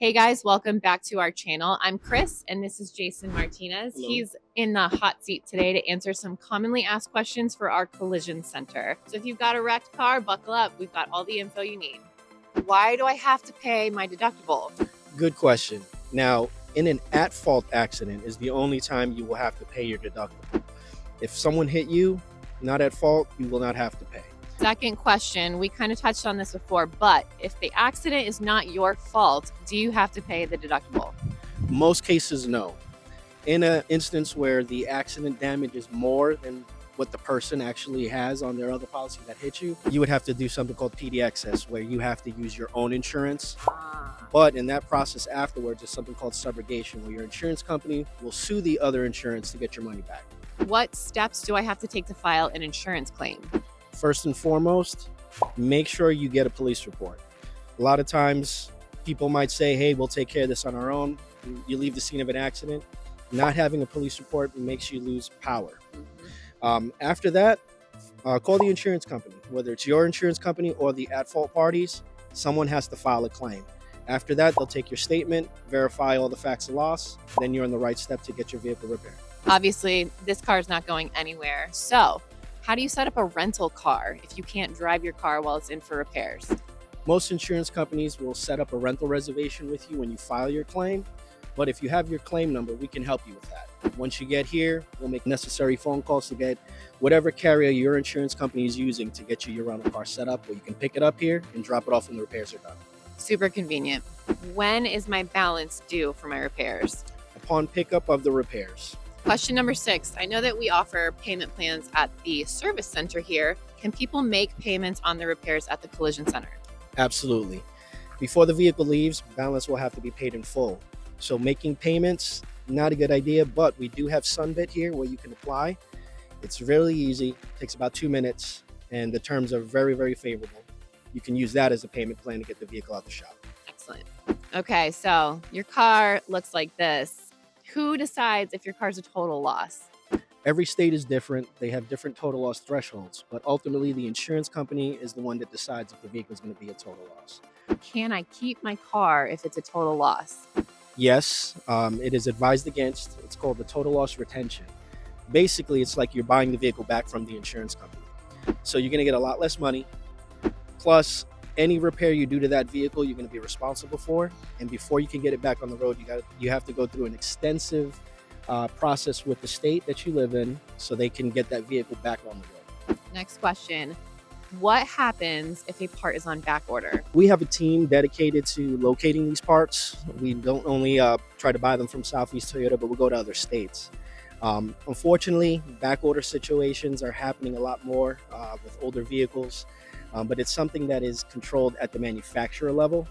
Hey guys, welcome back to our channel. I'm Chris and this is Jason Martinez. Hello. He's in the hot seat today to answer some commonly asked questions for our collision center. So if you've got a wrecked car, buckle up. We've got all the info you need. Why do I have to pay my deductible? Good question. Now, in an at-fault accident is the only time you will have to pay your deductible. If someone hit you, not at fault, you will not have to pay. Second question, we kind of touched on this before, but if the accident is not your fault, do you have to pay the deductible? Most cases, no. In an instance where the accident damage is more than what the person actually has on their other policy that hit you, you would have to do something called PD excess, where you have to use your own insurance. But in that process afterwards is something called subrogation, where your insurance company will sue the other insurance to get your money back. What steps do I have to take to file an insurance claim? First and foremost, make sure you get a police report. A lot of times people might say, hey, we'll take care of this on our own. You leave the scene of an accident. Not having a police report makes you lose power. After that, call the insurance company. Whether it's your insurance company or the at-fault parties, someone has to file a claim. After that, they'll take your statement, verify all the facts of loss, then you're on the right step to get your vehicle repaired. Obviously, this car is not going anywhere. So how do you set up a rental car if you can't drive your car while it's in for repairs? Most insurance companies will set up a rental reservation with you when you file your claim. But if you have your claim number, we can help you with that. Once you get here, we'll make necessary phone calls to get whatever carrier your insurance company is using to get you your rental car set up, where you can pick it up here and drop it off when the repairs are done. Super convenient. When is my balance due for my repairs? Upon pickup of the repairs. Question number 6. I know that we offer payment plans at the service center here. Can people make payments on the repairs at the collision center? Absolutely. Before the vehicle leaves, balance will have to be paid in full. So making payments, not a good idea, but we do have Sunbit here where you can apply. It's really easy, takes about 2 minutes, and the terms are very, very favorable. You can use that as a payment plan to get the vehicle out the shop. Excellent. Okay, so your car looks like this. Who decides if your car's a total loss? Every state is different. They have different total loss thresholds, but ultimately the insurance company is the one that decides if the vehicle is going to be a total loss. Can I keep my car if it's a total loss? Yes, it is advised against. It's called the total loss retention. Basically, it's like you're buying the vehicle back from the insurance company. So you're going to get a lot less money. Plus, any repair you do to that vehicle, you're going to be responsible for. And before you can get it back on the road, you have to go through an extensive process with the state that you live in so they can get that vehicle back on the road. Next question. What happens if a part is on back order? We have a team dedicated to locating these parts. We don't only try to buy them from Southeast Toyota, but we go to other states. Unfortunately, back order situations are happening a lot more with older vehicles, but it's something that is controlled at the manufacturer level.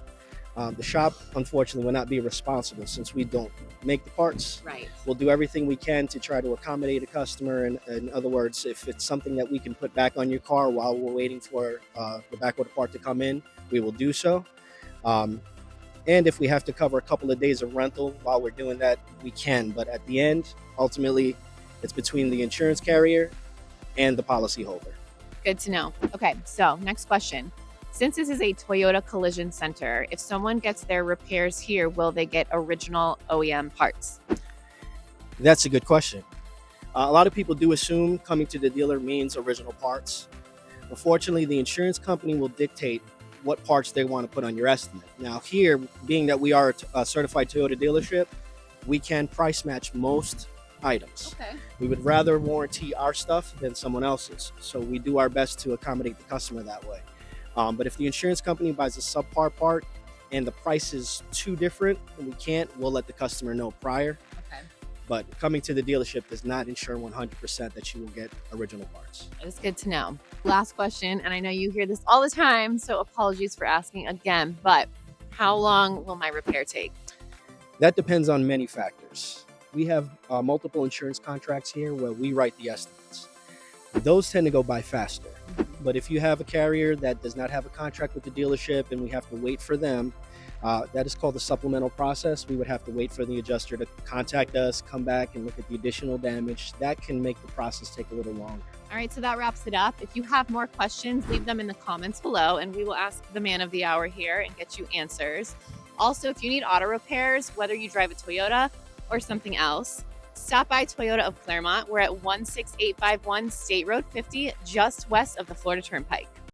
The shop, unfortunately, will not be responsible since we don't make the parts. Right. We'll do everything we can to try to accommodate a customer. And in other words, if it's something that we can put back on your car while we're waiting for the back order part to come in, we will do so. And if we have to cover a couple of days of rental while we're doing that, we can. But at the end, ultimately, it's between the insurance carrier and the policyholder. Good to know. Okay, so next question. Since this is a Toyota Collision Center, if someone gets their repairs here, will they get original OEM parts? That's a good question. A lot of people do assume coming to the dealer means original parts. Unfortunately, the insurance company will dictate what parts they want to put on your estimate. Now here, being that we are a certified Toyota dealership, we can price match most items. Okay. We would rather warranty our stuff than someone else's. So we do our best to accommodate the customer that way. But if the insurance company buys a subpar part and the price is too different and we'll let the customer know prior. Okay. But coming to the dealership does not ensure 100% that you will get original parts. It's good to know. Last question, and I know you hear this all the time, so apologies for asking again, but how long will my repair take? That depends on many factors. We have multiple insurance contracts here where we write the estimates. Those tend to go by faster. But if you have a carrier that does not have a contract with the dealership and we have to wait for them, that is called the supplemental process. We would have to wait for the adjuster to contact us, come back and look at the additional damage. That can make the process take a little longer. All right, so that wraps it up. If you have more questions, leave them in the comments below and we will ask the man of the hour here and get you answers. Also, if you need auto repairs, whether you drive a Toyota or something else, stop by Toyota of Clermont. We're at 16851 State Road 50, just west of the Florida Turnpike.